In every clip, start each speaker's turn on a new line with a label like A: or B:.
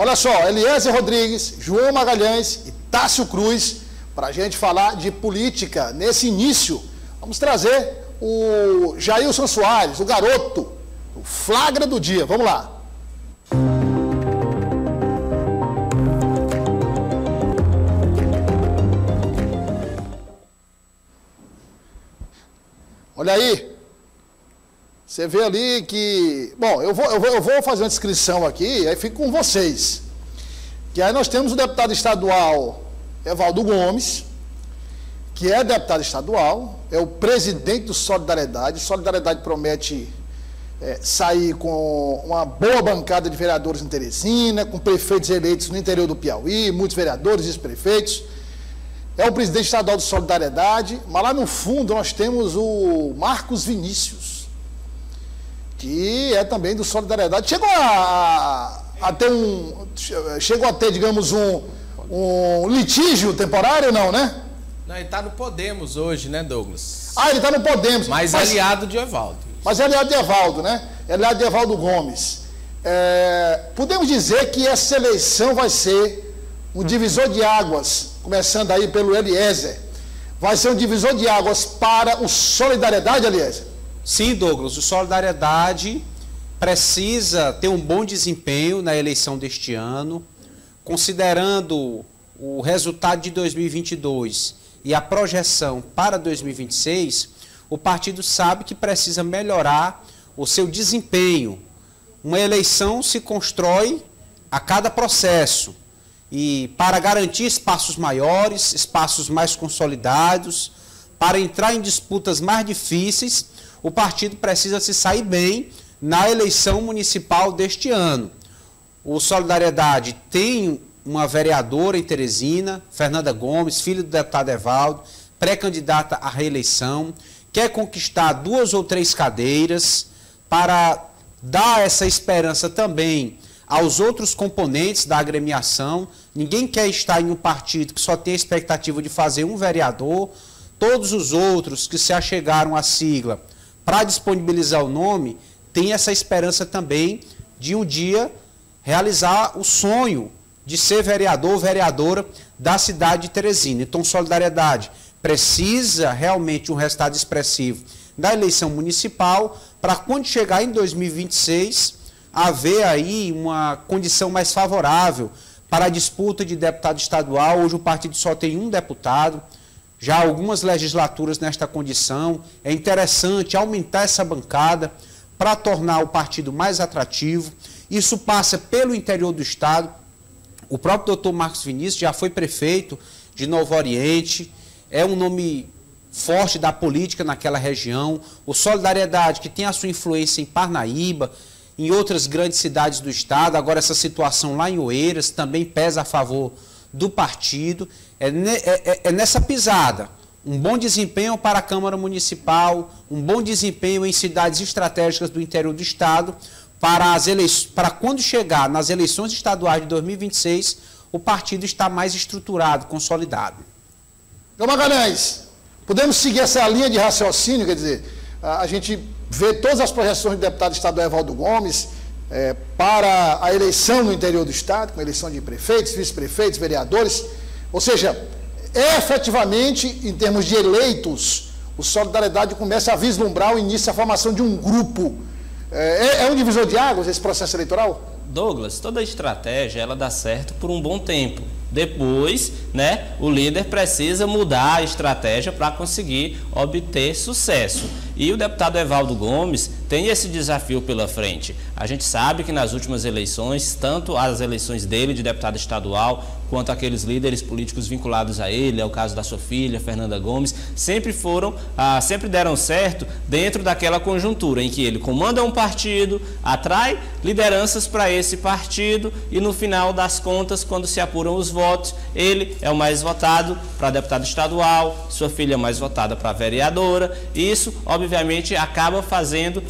A: Olha só, Eliezer Rodrigues, João Magalhães e Tássio Cruz, para a gente falar de política nesse início. Vamos trazer o Jailson Soares, o garoto, o flagra do dia. Vamos lá. Olha aí, você vê ali que... Bom, eu vou fazer uma descrição aqui, aí fico com vocês. Que aí nós temos o deputado estadual Evaldo Gomes, que é deputado estadual, é o presidente do Solidariedade. Solidariedade promete sair com uma boa bancada de vereadores em Teresina, com prefeitos eleitos no interior do Piauí, muitos vereadores e prefeitos. É o presidente estadual do Solidariedade, mas lá no fundo nós temos o Marcos Vinícius, que é também do Solidariedade. Chegou a ter, digamos, um litígio temporário, não, né?
B: Não, ele está no Podemos hoje, né, Douglas?
A: Ah, ele está no Podemos.
B: Mas aliado de Evaldo.
A: Mas é aliado de Evaldo, né? É aliado de Evaldo Gomes. Podemos dizer que essa eleição vai ser um divisor de águas, começando aí pelo Eliezer. Vai ser um divisor de águas para o Solidariedade, Eliezer?
C: Sim, Douglas, o Solidariedade precisa ter um bom desempenho na eleição deste ano, considerando o resultado de 2022 e a projeção para 2026, o partido sabe que precisa melhorar o seu desempenho. Uma eleição se constrói a cada processo e para garantir espaços maiores, espaços mais consolidados, para entrar em disputas mais difíceis, o partido precisa se sair bem na eleição municipal deste ano. O Solidariedade tem uma vereadora em Teresina, Fernanda Gomes, filha do deputado Evaldo, pré-candidata à reeleição, quer conquistar 2 ou 3 cadeiras para dar essa esperança também aos outros componentes da agremiação. Ninguém quer estar em um partido que só tem a expectativa de fazer um vereador. Todos os outros que se achegaram à sigla para disponibilizar o nome têm essa esperança também de um dia realizar o sonho de ser vereador ou vereadora da cidade de Teresina. Então, Solidariedade precisa realmente um resultado expressivo da eleição municipal para quando chegar em 2026 haver aí uma condição mais favorável para a disputa de deputado estadual. Hoje o partido só tem um deputado, já há algumas legislaturas nesta condição. É interessante aumentar essa bancada para tornar o partido mais atrativo. Isso passa pelo interior do estado. O próprio doutor Marcos Vinícius já foi prefeito de Novo Oriente, é um nome forte da política naquela região. O Solidariedade, que tem a sua influência em Parnaíba, em outras grandes cidades do estado, agora essa situação lá em Oeiras também pesa a favor do partido. É nessa pisada, um bom desempenho para a Câmara Municipal, um bom desempenho em cidades estratégicas do interior do estado, para quando chegar nas eleições estaduais de 2026, o partido está mais estruturado, consolidado.
A: João Magalhães, podemos seguir essa linha de raciocínio, quer dizer, a gente vê todas as projeções do deputado estadual Evaldo Gomes para a eleição no interior do estado, com a eleição de prefeitos, vice-prefeitos, vereadores, ou seja, efetivamente, em termos de eleitos, o Solidariedade começa a vislumbrar o início da formação de um grupo. É um divisor de águas esse processo eleitoral?
D: Douglas, toda estratégia ela dá certo por um bom tempo. Depois, né, o líder precisa mudar a estratégia para conseguir obter sucesso. E o deputado Evaldo Gomes tem esse desafio pela frente. A gente sabe que nas últimas eleições, tanto as eleições dele de deputado estadual, quanto aqueles líderes políticos vinculados a ele, é o caso da sua filha, Fernanda Gomes, sempre deram certo dentro daquela conjuntura em que ele comanda um partido, atrai lideranças para esse partido e no final das contas, quando se apuram os votos, ele é o mais votado para deputado estadual, sua filha é mais votada para vereadora. Isso, obviamente, acaba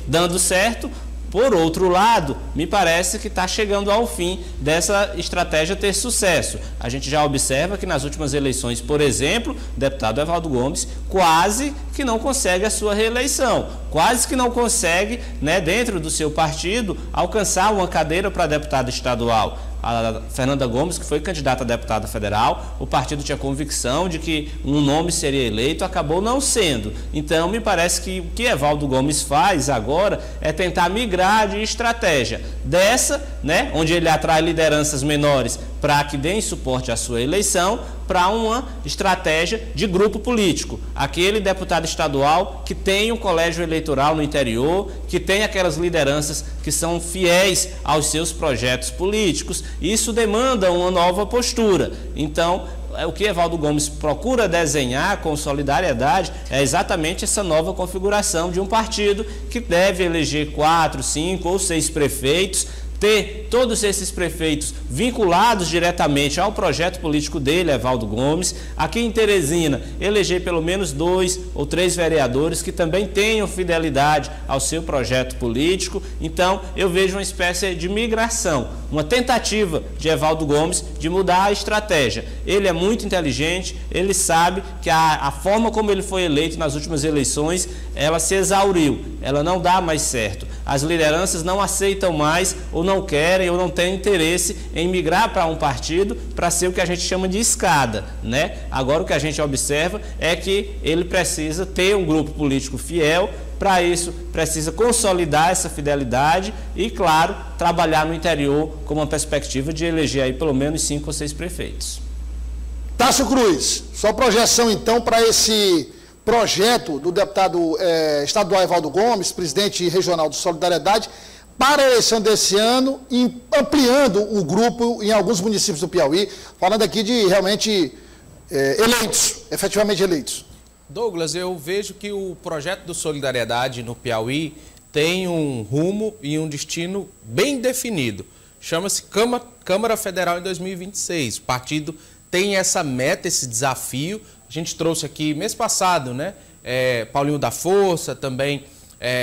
D: dando certo. Por outro lado, me parece que está chegando ao fim dessa estratégia ter sucesso. A gente já observa que nas últimas eleições, por exemplo, o deputado Evaldo Gomes quase que não consegue a sua reeleição, quase que não consegue, né, dentro do seu partido, alcançar uma cadeira para deputado estadual. a Fernanda Gomes, que foi candidata a deputada federal, o partido tinha convicção de que um nome seria eleito, acabou não sendo. Então, me parece que o que Evaldo Gomes faz agora é tentar migrar de estratégia dessa, né, onde ele atrai lideranças menores para que deem suporte à sua eleição, para uma estratégia de grupo político. Aquele deputado estadual que tem um colégio eleitoral no interior, que tem aquelas lideranças que são fiéis aos seus projetos políticos. Isso demanda uma nova postura. Então, o que Evaldo Gomes procura desenhar com Solidariedade é exatamente essa nova configuração de um partido que deve eleger 4, 5 ou 6 prefeitos, ter todos esses prefeitos vinculados diretamente ao projeto político dele, Evaldo Gomes. Aqui em Teresina, eleger pelo menos 2 ou 3 vereadores que também tenham fidelidade ao seu projeto político. Então, eu vejo uma espécie de migração, uma tentativa de Evaldo Gomes de mudar a estratégia. Ele é muito inteligente, ele sabe que a forma como ele foi eleito nas últimas eleições, ela se exauriu, ela não dá mais certo. As lideranças não aceitam mais, ou não querem, ou não têm interesse em migrar para um partido para ser o que a gente chama de escada, né? Agora o que a gente observa é que ele precisa ter um grupo político fiel. Para isso, precisa consolidar essa fidelidade e, claro, trabalhar no interior com uma perspectiva de eleger aí pelo menos 5 ou 6 prefeitos.
A: Tássio Cruz, sua projeção então para esse projeto do deputado estadual Evaldo Gomes, presidente regional do Solidariedade, para a eleição desse ano, ampliando o grupo em alguns municípios do Piauí, falando aqui de realmente eleitos, efetivamente eleitos.
B: Douglas, eu vejo que o projeto do Solidariedade no Piauí tem um rumo e um destino bem definido. Chama-se Câmara Federal em 2026. O partido tem essa meta, esse desafio. A gente trouxe aqui mês passado, né? Paulinho da Força, também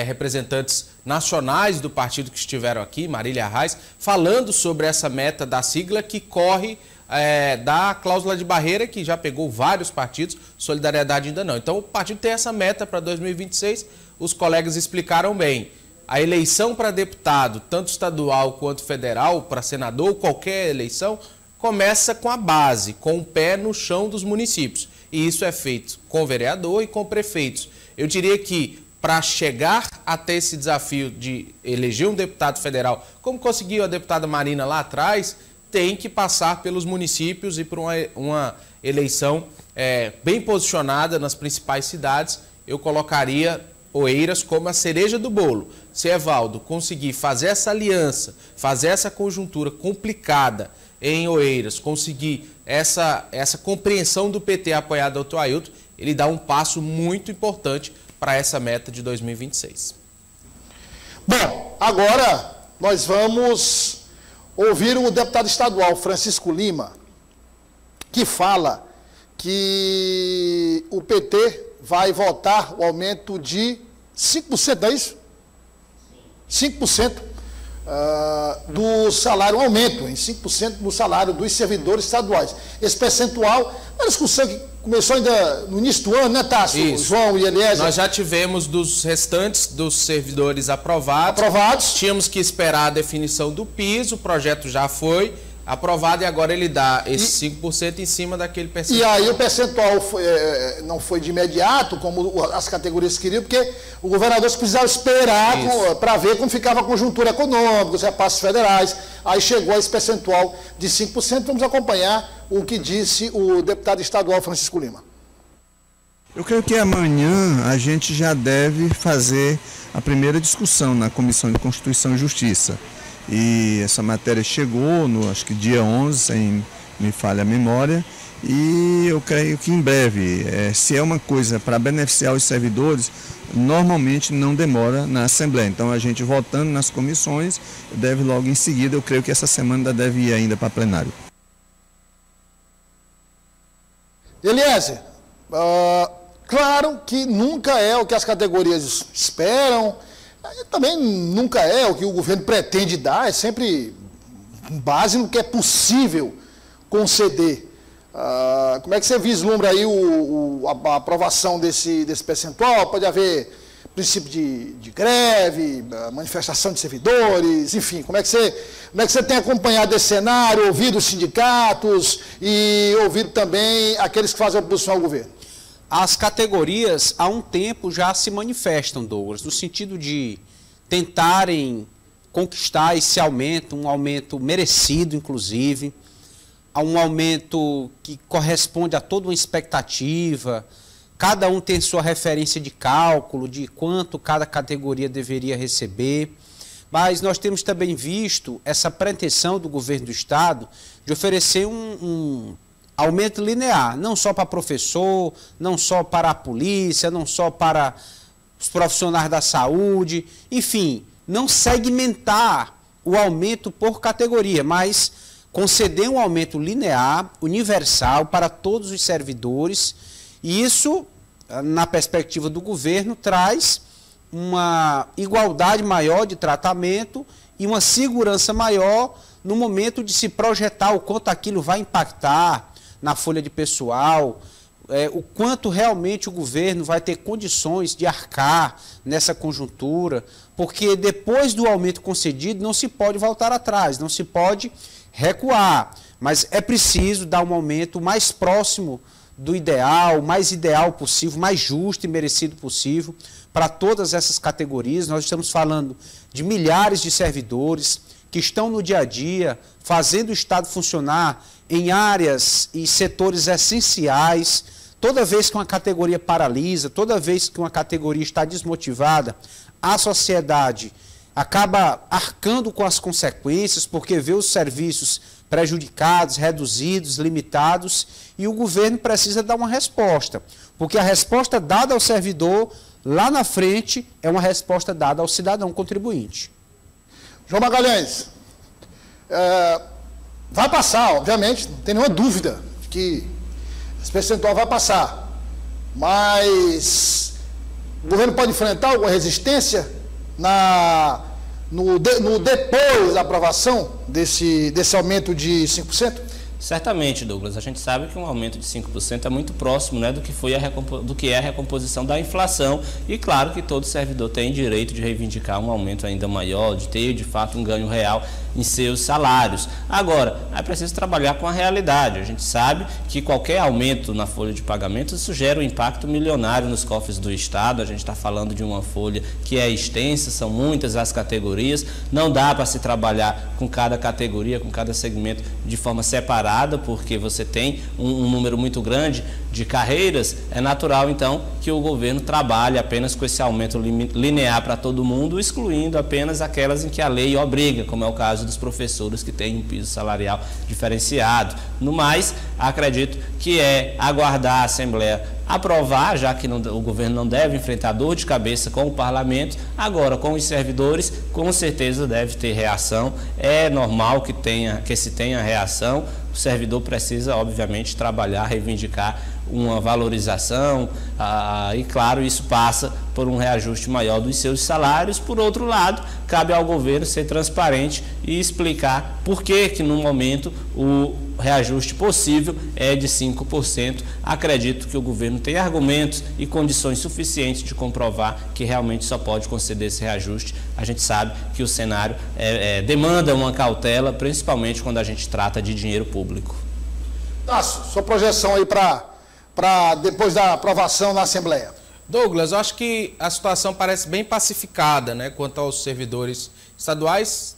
B: representantes nacionais do partido que estiveram aqui, Marília Arraes, falando sobre essa meta da sigla que corre da cláusula de barreira, que já pegou vários partidos, Solidariedade ainda não. Então o partido tem essa meta para 2026, os colegas explicaram bem. A eleição para deputado, tanto estadual quanto federal, para senador, qualquer eleição, começa com a base, com o pé no chão dos municípios. E isso é feito com vereador e com prefeitos. Eu diria que para chegar até esse desafio de eleger um deputado federal, como conseguiu a deputada Marina lá atrás, tem que passar pelos municípios e por uma eleição bem posicionada nas principais cidades. Eu colocaria Oeiras como a cereja do bolo. Se Evaldo conseguir fazer essa aliança, fazer essa conjuntura complicada em Oeiras, conseguir essa compreensão do PT apoiado ao Dr. Ailton, ele dá um passo muito importante para essa meta de 2026.
A: Bom, agora nós vamos ouvir o deputado estadual Francisco Lima, que fala que o PT vai votar o aumento de 5%, não é isso? 5% do salário, um aumento em 5% do salário dos servidores estaduais. Esse percentual, uma discussão que começou ainda no início do ano, né, Tássio?
B: Isso.
A: João e Eliezer.
B: Nós já tivemos dos restantes dos servidores aprovados. Tínhamos que esperar a definição do piso, o projeto já foi aprovado e agora ele dá esse 5% em cima daquele percentual.
A: E aí o percentual não foi de imediato, como as categorias queriam, porque o governador precisava esperar para ver como ficava a conjuntura econômica, os repasses federais. Aí chegou a esse percentual de 5%. Vamos acompanhar o que disse o deputado estadual Francisco Lima.
E: Eu creio que amanhã a gente já deve fazer a primeira discussão na Comissão de Constituição e Justiça. E essa matéria chegou no, acho que dia 11, sem me falha a memória, e eu creio que em breve, se é uma coisa para beneficiar os servidores, normalmente não demora na Assembleia. Então a gente votando nas comissões, deve logo em seguida, eu creio que essa semana deve ir ainda para plenário.
A: Eliezer, claro que nunca é o que as categorias esperam, também nunca é o que o governo pretende dar, é sempre base no que é possível conceder. Como é que você vislumbra aí a aprovação desse percentual? Pode haver princípio de greve, manifestação de servidores, enfim, como é que você Como é que você tem acompanhado esse cenário, ouvido os sindicatos e ouvido também aqueles que fazem oposição ao governo?
C: As categorias, há um tempo, já se manifestam, Douglas, no sentido de tentarem conquistar esse aumento, um aumento merecido, inclusive, a um aumento que corresponde a toda uma expectativa. Cada um tem sua referência de cálculo, de quanto cada categoria deveria receber. Mas nós temos também visto essa pretensão do governo do Estado de oferecer um aumento linear, não só para professor, não só para a polícia, não só para os profissionais da saúde, enfim, não segmentar o aumento por categoria, mas conceder um aumento linear, universal para todos os servidores. E isso, na perspectiva do governo, traz uma igualdade maior de tratamento e uma segurança maior no momento de se projetar o quanto aquilo vai impactar na folha de pessoal, o quanto realmente o governo vai ter condições de arcar nessa conjuntura, porque depois do aumento concedido não se pode voltar atrás, não se pode recuar, mas é preciso dar um aumento mais próximo do ideal, mais ideal possível, mais justo e merecido possível para todas essas categorias. Nós estamos falando de milhares de servidores que estão no dia a dia fazendo o Estado funcionar em áreas e setores essenciais. Toda vez que uma categoria paralisa, toda vez que uma categoria está desmotivada, a sociedade acaba arcando com as consequências, porque vê os serviços prejudicados, reduzidos, limitados, e o governo precisa dar uma resposta, porque a resposta dada ao servidor, lá na frente, é uma resposta dada ao cidadão contribuinte.
A: João Magalhães, vai passar, obviamente, não tem nenhuma dúvida de que esse percentual vai passar, mas o governo pode enfrentar alguma resistência depois da aprovação desse aumento de 5%?
D: Certamente, Douglas. A gente sabe que um aumento de 5% é muito próximo, né, do que é a recomposição da inflação. E claro que todo servidor tem direito de reivindicar um aumento ainda maior, de ter, de fato, um ganho real em seus salários. Agora, é preciso trabalhar com a realidade. A gente sabe que qualquer aumento na folha de pagamento, isso gera um impacto milionário nos cofres do Estado. A gente está falando de uma folha que é extensa, são muitas as categorias. Não dá para se trabalhar com cada categoria, com cada segmento de forma separada, porque você tem um número muito grande de carreiras. É natural, então, que o governo trabalhe apenas com esse aumento linear para todo mundo, excluindo apenas aquelas em que a lei obriga, como é o caso dos professores que têm um piso salarial diferenciado. No mais, acredito que é aguardar a Assembleia aprovar, já que o governo não deve enfrentar dor de cabeça com o parlamento. Agora, com os servidores, com certeza deve ter reação. É normal que se tenha reação. O servidor precisa, obviamente, trabalhar, reivindicar uma valorização e, claro, isso passa por um reajuste maior dos seus salários. Por outro lado, cabe ao governo ser transparente e explicar por que no momento o reajuste possível é de 5%. Acredito que o governo tem argumentos e condições suficientes de comprovar que realmente só pode conceder esse reajuste. A gente sabe que o cenário demanda uma cautela, principalmente quando a gente trata de dinheiro público.
A: Tássio, sua projeção aí para depois da aprovação na Assembleia.
B: Douglas, eu acho que a situação parece bem pacificada, né, quanto aos servidores estaduais,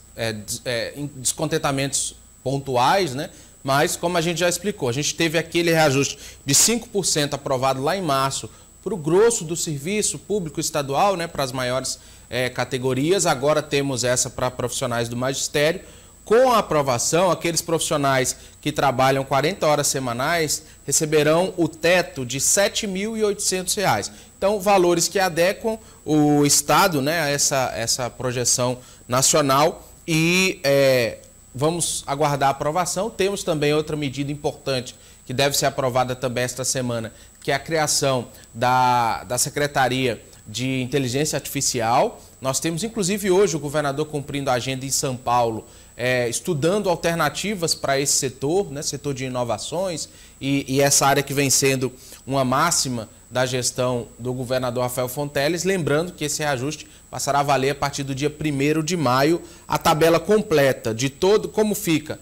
B: descontentamentos pontuais, né, mas como a gente já explicou, a gente teve aquele reajuste de 5% aprovado lá em março para o grosso do serviço público estadual, né, para as maiores categorias. Agora temos essa para profissionais do magistério. Com a aprovação, aqueles profissionais que trabalham 40 horas semanais receberão o teto de R$ 7.800. Então, valores que adequam o Estado, né, a essa projeção nacional, e vamos aguardar a aprovação. Temos também outra medida importante que deve ser aprovada também esta semana, que é a criação da Secretaria de Inteligência Artificial. Nós temos, inclusive, hoje o governador cumprindo a agenda em São Paulo, estudando alternativas para esse setor, né, setor de inovações, e essa área que vem sendo uma máxima da gestão do governador Rafael Fonteles, lembrando que esse reajuste passará a valer a partir do dia 1º de maio a tabela completa de como ficam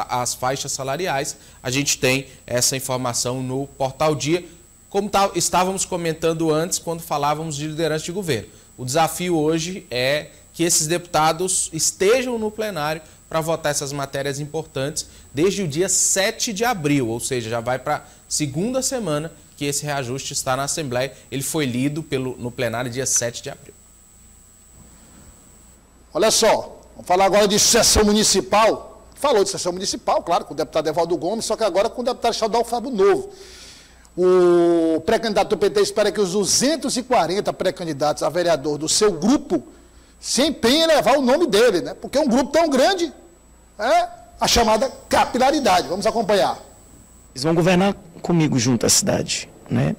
B: as faixas salariais. A gente tem essa informação no Portal Dia, como estávamos comentando antes quando falávamos de liderança de governo. O desafio hoje é que esses deputados estejam no plenário para votar essas matérias importantes desde o dia 7 de abril, ou seja, já vai para a segunda semana que esse reajuste está na Assembleia. Ele foi lido no plenário dia 7 de abril.
A: Olha só, vamos falar agora de sessão municipal. Falou de sessão municipal, claro, com o deputado Evaldo Gomes, só que agora com o deputado estadual Fábio Novo. O pré-candidato do PT espera que os 240 pré-candidatos a vereador do seu grupo se empenhem em levar o nome dele, né? Porque um grupo tão grande é a chamada capilaridade. Vamos acompanhar.
F: Eles vão governar comigo junto à cidade, né?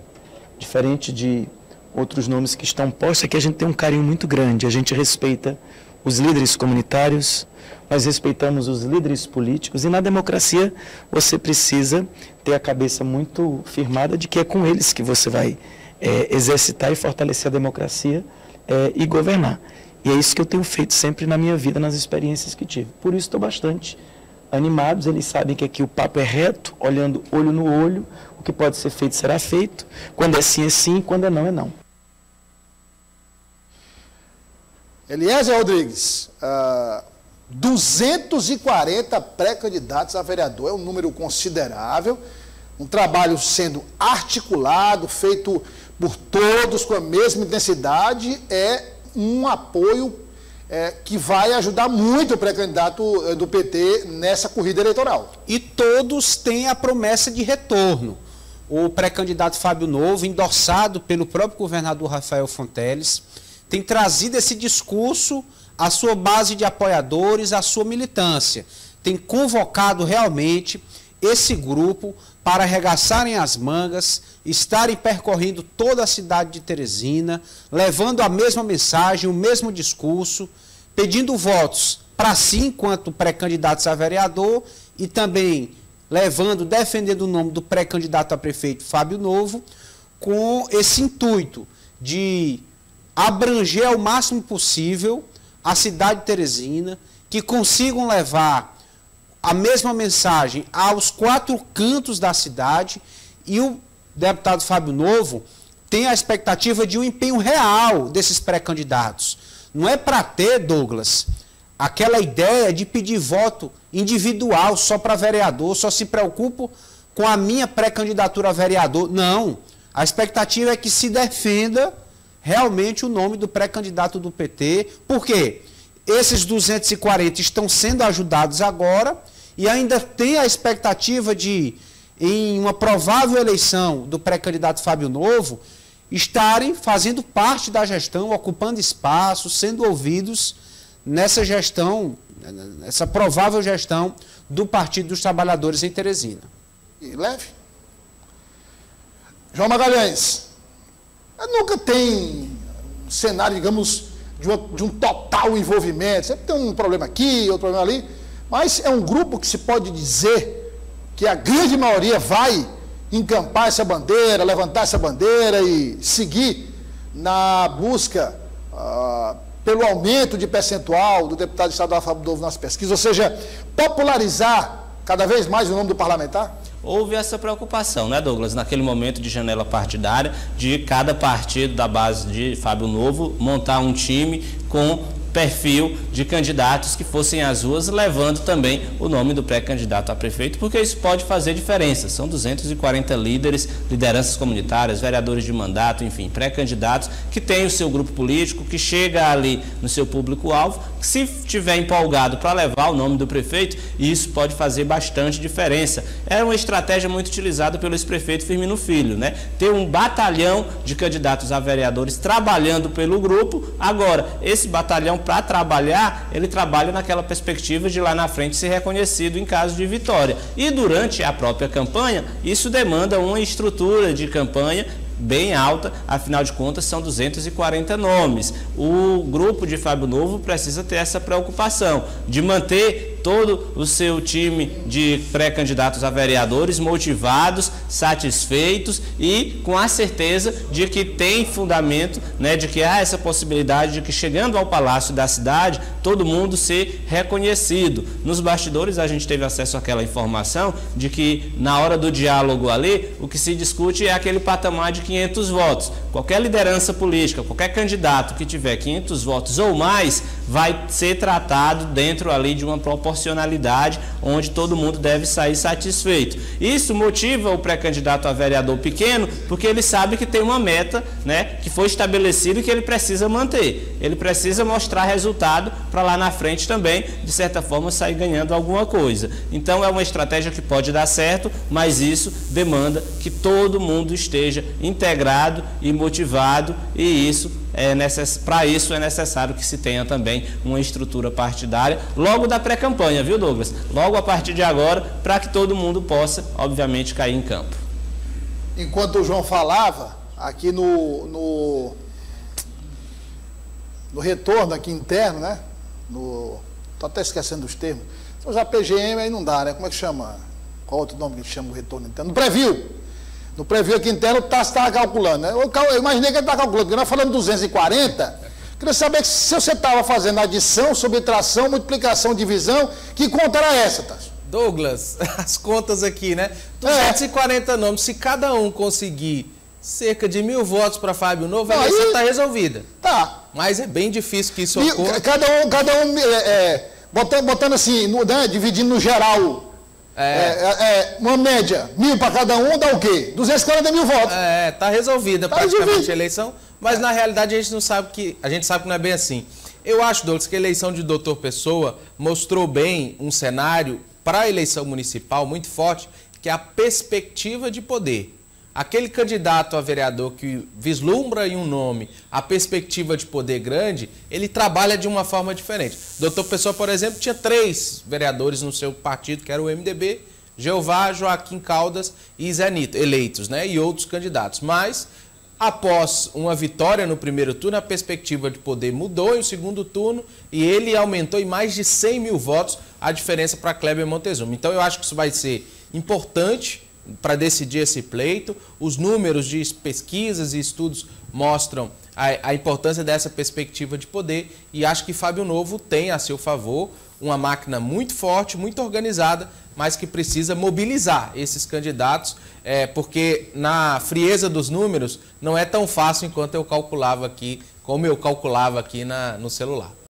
F: Diferente de outros nomes que estão postos, aqui a gente tem um carinho muito grande, a gente respeita os líderes comunitários, nós respeitamos os líderes políticos, e na democracia você precisa ter a cabeça muito firmada de que é com eles que você vai exercitar e fortalecer a democracia e governar. E é isso que eu tenho feito sempre na minha vida, nas experiências que tive. Por isso estou bastante animados, eles sabem que aqui o papo é reto, olhando olho no olho, o que pode ser feito será feito, quando é sim, quando é não.
A: Eliezer Rodrigues, 240 pré-candidatos a vereador, é um número considerável, um trabalho sendo articulado, feito por todos com a mesma intensidade, é um apoio que vai ajudar muito o pré-candidato do PT nessa corrida eleitoral.
C: E todos têm a promessa de retorno. O pré-candidato Fábio Novo, endossado pelo próprio governador Rafael Fonteles, tem trazido esse discurso à sua base de apoiadores, à sua militância. Tem convocado realmente esse grupo para arregaçarem as mangas, estarem percorrendo toda a cidade de Teresina, levando a mesma mensagem, o mesmo discurso, pedindo votos para si enquanto pré-candidatos a vereador e também defendendo o nome do pré-candidato a prefeito Fábio Novo, com esse intuito de abranger ao máximo possível a cidade de Teresina, que consigam levar a mesma mensagem aos 4 cantos da cidade, e o deputado Fábio Novo tem a expectativa de um empenho real desses pré-candidatos. Não é para ter, Douglas, aquela ideia de pedir voto individual só para vereador, só se preocupo com a minha pré-candidatura a vereador. Não. A expectativa é que se defenda realmente o nome do pré-candidato do PT. Por quê? Esses 240 estão sendo ajudados agora e ainda tem a expectativa de, em uma provável eleição do pré-candidato Fábio Novo, estarem fazendo parte da gestão, ocupando espaço, sendo ouvidos nessa gestão, nessa provável gestão do Partido dos Trabalhadores em Teresina.
A: E leve. João Magalhães, nunca tem um cenário, digamos, de um total envolvimento. Sempre tem um problema aqui, outro problema ali, mas é um grupo que se pode dizer que a grande maioria vai encampar essa bandeira, levantar essa bandeira e seguir na busca pelo aumento de percentual do deputado estadual Fábio Novo nas pesquisas, ou seja, popularizar cada vez mais o nome do parlamentar?
D: Houve essa preocupação, né, Douglas, naquele momento de janela partidária, de cada partido da base de Fábio Novo montar um time com perfil de candidatos que fossem às ruas, levando também o nome do pré-candidato a prefeito, porque isso pode fazer diferença. São 240 líderes, lideranças comunitárias, vereadores de mandato, enfim, pré-candidatos que têm o seu grupo político, que chega ali no seu público-alvo, que se estiver empolgado para levar o nome do prefeito, isso pode fazer bastante diferença. É uma estratégia muito utilizada pelo ex-prefeito Firmino Filho, né? Ter um batalhão de candidatos a vereadores trabalhando pelo grupo. Agora, esse batalhão, para trabalhar, ele trabalha naquela perspectiva de lá na frente ser reconhecido em caso de vitória. E durante a própria campanha, isso demanda uma estrutura de campanha bem alta, afinal de contas são 240 nomes. O grupo de Fábio Novo precisa ter essa preocupação de manter todo o seu time de pré-candidatos a vereadores motivados, satisfeitos e com a certeza de que tem fundamento, né, de que há essa possibilidade de que chegando ao Palácio da Cidade, todo mundo ser reconhecido. Nos bastidores a gente teve acesso àquela informação de que na hora do diálogo ali, o que se discute é aquele patamar de 500 votos. Qualquer liderança política, qualquer candidato que tiver 500 votos ou mais, vai ser tratado dentro ali de uma proporcionalidade onde todo mundo deve sair satisfeito. Isso motiva o pré-candidato a vereador pequeno, porque ele sabe que tem uma meta, né, que foi estabelecida e que ele precisa manter. Ele precisa mostrar resultado para lá na frente também, de certa forma, sair ganhando alguma coisa. Então é uma estratégia que pode dar certo, mas isso demanda que todo mundo esteja integrado e motivado, e isso para isso é necessário que se tenha também uma estrutura partidária logo da pré-campanha, viu, Douglas? Logo a partir de agora, para que todo mundo possa, obviamente, cair em campo.
A: Enquanto o João falava, aqui no retorno aqui interno, né? Estou até esquecendo os termos. Então já PGM aí não dá, né? Como é que chama? Qual outro nome que chama o retorno interno? No preview. No preview aqui interno, o Tassi estava calculando, né? Eu imaginei que ele estava calculando, porque nós falando 240, queria saber se você estava fazendo adição, subtração, multiplicação, divisão, que conta era essa, Tassi?
B: Douglas, as contas aqui, né? 240 nomes, se cada um conseguir cerca de 1.000 votos para Fábio Novo, a eleição está resolvida.
A: Tá.
B: Mas é bem difícil que isso ocorra.
A: Cada um botando assim, né, dividindo no geral... uma média, 1.000 para cada um, dá o quê? 240 mil votos.
B: Tá resolvida praticamente a eleição, mas na realidade a gente sabe que não é bem assim. Eu acho, Douglas, que a eleição de Dr. Pessoa mostrou bem um cenário para a eleição municipal muito forte, que é a perspectiva de poder. Aquele candidato a vereador que vislumbra em um nome a perspectiva de poder grande, ele trabalha de uma forma diferente. Doutor Pessoa, por exemplo, tinha 3 vereadores no seu partido, que era o MDB, Jeová, Joaquim Caldas e Zé Nito, eleitos, né? E outros candidatos. Mas, após uma vitória no primeiro turno, a perspectiva de poder mudou em o segundo turno e ele aumentou em mais de 100 mil votos a diferença para Kleber Montezuma. Então, eu acho que isso vai ser importante para decidir esse pleito. Os números de pesquisas e estudos mostram a importância dessa perspectiva de poder e acho que Fábio Novo tem a seu favor uma máquina muito forte, muito organizada, mas que precisa mobilizar esses candidatos, porque na frieza dos números não é tão fácil quanto eu calculava aqui, como eu calculava aqui no celular.